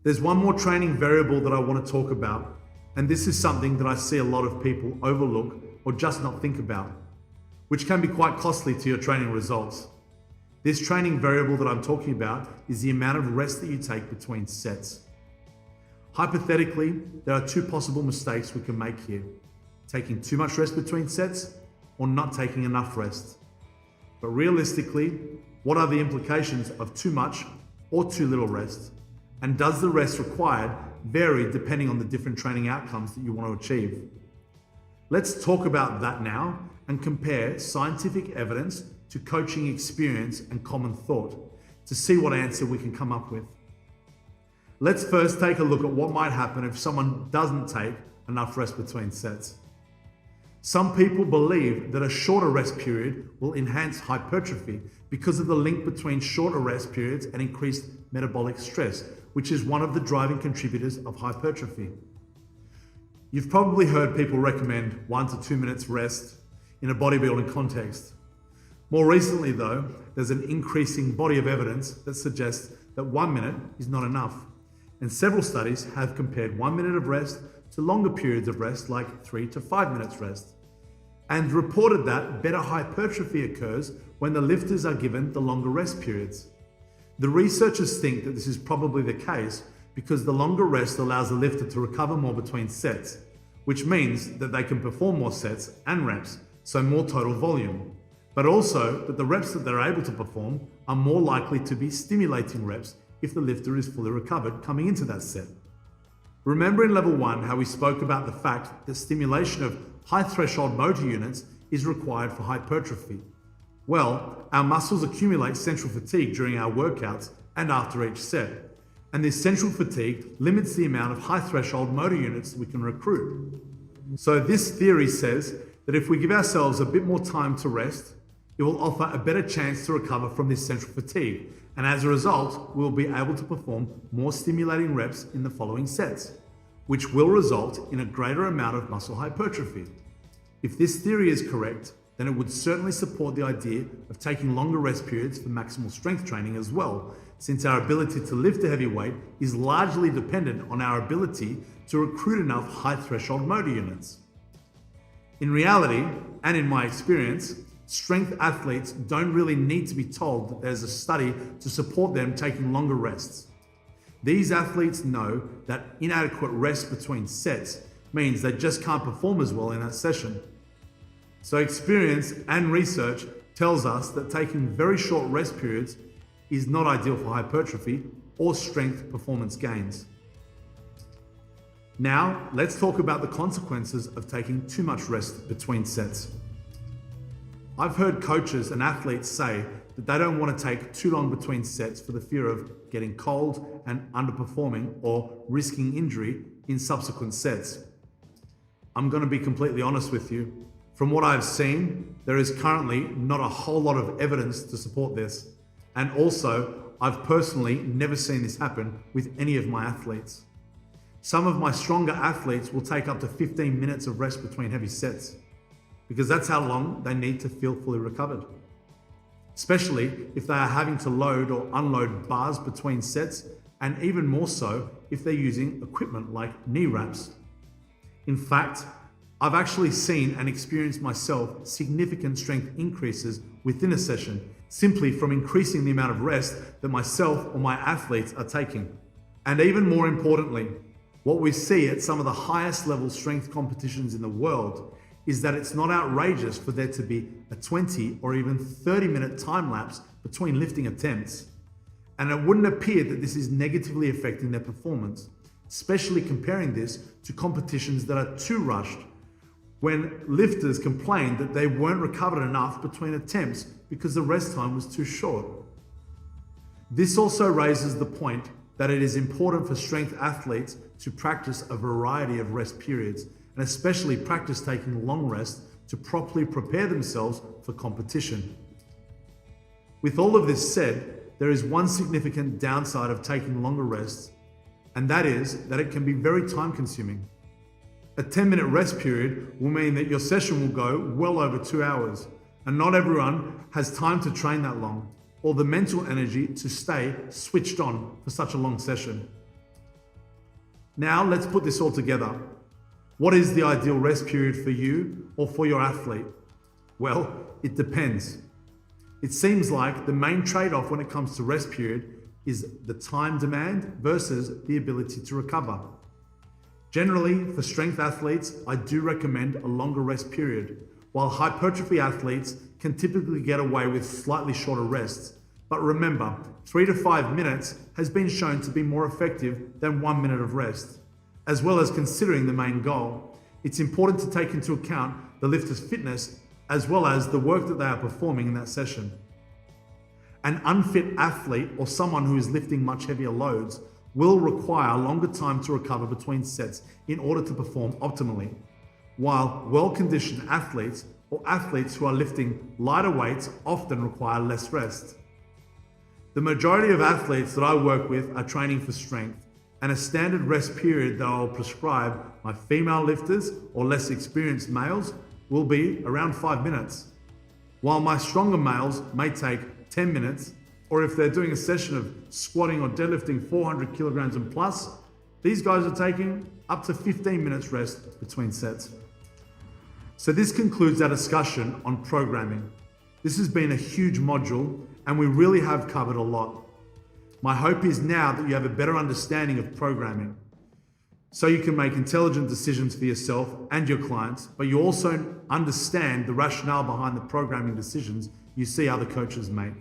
There's one more training variable that I want to talk about, and this is something that I see a lot of people overlook or just not think about, which can be quite costly to your training results. This training variable that I'm talking about is the amount of rest that you take between sets. Hypothetically, there are two possible mistakes we can make here: taking too much rest between sets or not taking enough rest. But realistically, what are the implications of too much or too little rest? And does the rest required vary depending on the different training outcomes that you want to achieve? Let's talk about that now and compare scientific evidence to coaching experience and common thought to see what answer we can come up with. Let's first take a look at what might happen if someone doesn't take enough rest between sets. Some people believe that a shorter rest period will enhance hypertrophy because of the link between shorter rest periods and increased metabolic stress, which is one of the driving contributors of hypertrophy. You've probably heard people recommend 1 to 2 minutes rest in a bodybuilding context. More recently though, there's an increasing body of evidence that suggests that 1 minute is not enough. And several studies have compared 1 minute of rest to longer periods of rest like 3 to 5 minutes rest, and reported that better hypertrophy occurs when the lifters are given the longer rest periods. The researchers think that this is probably the case because the longer rest allows the lifter to recover more between sets, which means that they can perform more sets and reps, so more total volume, but also that the reps that they're able to perform are more likely to be stimulating reps if the lifter is fully recovered coming into that set. Remember in level 1 how we spoke about the fact that stimulation of high threshold motor units is required for hypertrophy? Well, our muscles accumulate central fatigue during our workouts and after each set, and this central fatigue limits the amount of high threshold motor units that we can recruit. So this theory says that if we give ourselves a bit more time to rest, it will offer a better chance to recover from this central fatigue, and as a result, we'll be able to perform more stimulating reps in the following sets, which will result in a greater amount of muscle hypertrophy. If this theory is correct, then it would certainly support the idea of taking longer rest periods for maximal strength training as well, since our ability to lift a heavy weight is largely dependent on our ability to recruit enough high threshold motor units. In reality, and in my experience, strength athletes don't really need to be told that there's a study to support them taking longer rests. These athletes know that inadequate rest between sets means they just can't perform as well in that session. So experience and research tells us that taking very short rest periods is not ideal for hypertrophy or strength performance gains. Now, let's talk about the consequences of taking too much rest between sets. I've heard coaches and athletes say that they don't want to take too long between sets for the fear of getting cold and underperforming or risking injury in subsequent sets. I'm going to be completely honest with you. From what I've seen, there is currently not a whole lot of evidence to support this. And also, I've personally never seen this happen with any of my athletes. Some of my stronger athletes will take up to 15 minutes of rest between heavy sets, because that's how long they need to feel fully recovered. Especially if they are having to load or unload bars between sets, and even more so if they're using equipment like knee wraps. In fact, I've actually seen and experienced myself significant strength increases within a session simply from increasing the amount of rest that myself or my athletes are taking. And even more importantly, what we see at some of the highest level strength competitions in the world is that it's not outrageous for there to be a 20 or even 30-minute time lapse between lifting attempts. And it wouldn't appear that this is negatively affecting their performance, especially comparing this to competitions that are too rushed, when lifters complained that they weren't recovered enough between attempts because the rest time was too short. This also raises the point that it is important for strength athletes to practice a variety of rest periods, and especially practice taking long rest to properly prepare themselves for competition. With all of this said, there is one significant downside of taking longer rests, and that is that it can be very time consuming. A 10-minute rest period will mean that your session will go well over 2 hours, and not everyone has time to train that long, or the mental energy to stay switched on for such a long session. Now let's put this all together. What is the ideal rest period for you or for your athlete? Well, it depends. It seems like the main trade-off when it comes to rest period is the time demand versus the ability to recover. Generally, for strength athletes, I do recommend a longer rest period, while hypertrophy athletes can typically get away with slightly shorter rests. But remember, 3 to 5 minutes has been shown to be more effective than 1 minute of rest. As well as considering the main goal, it's important to take into account the lifter's fitness as well as the work that they are performing in that session. An unfit athlete or someone who is lifting much heavier loads will require a longer time to recover between sets in order to perform optimally, while well-conditioned athletes or athletes who are lifting lighter weights often require less rest. The majority of athletes that I work with are training for strength, and a standard rest period that I'll prescribe my female lifters or less experienced males will be around 5 minutes, while my stronger males may take 10 minutes, or if they're doing a session of squatting or deadlifting 400 kilograms and plus, these guys are taking up to 15 minutes rest between sets. So this concludes our discussion on programming. This has been a huge module and we really have covered a lot. My hope is now that you have a better understanding of programming, so you can make intelligent decisions for yourself and your clients, but you also understand the rationale behind the programming decisions you see other coaches make.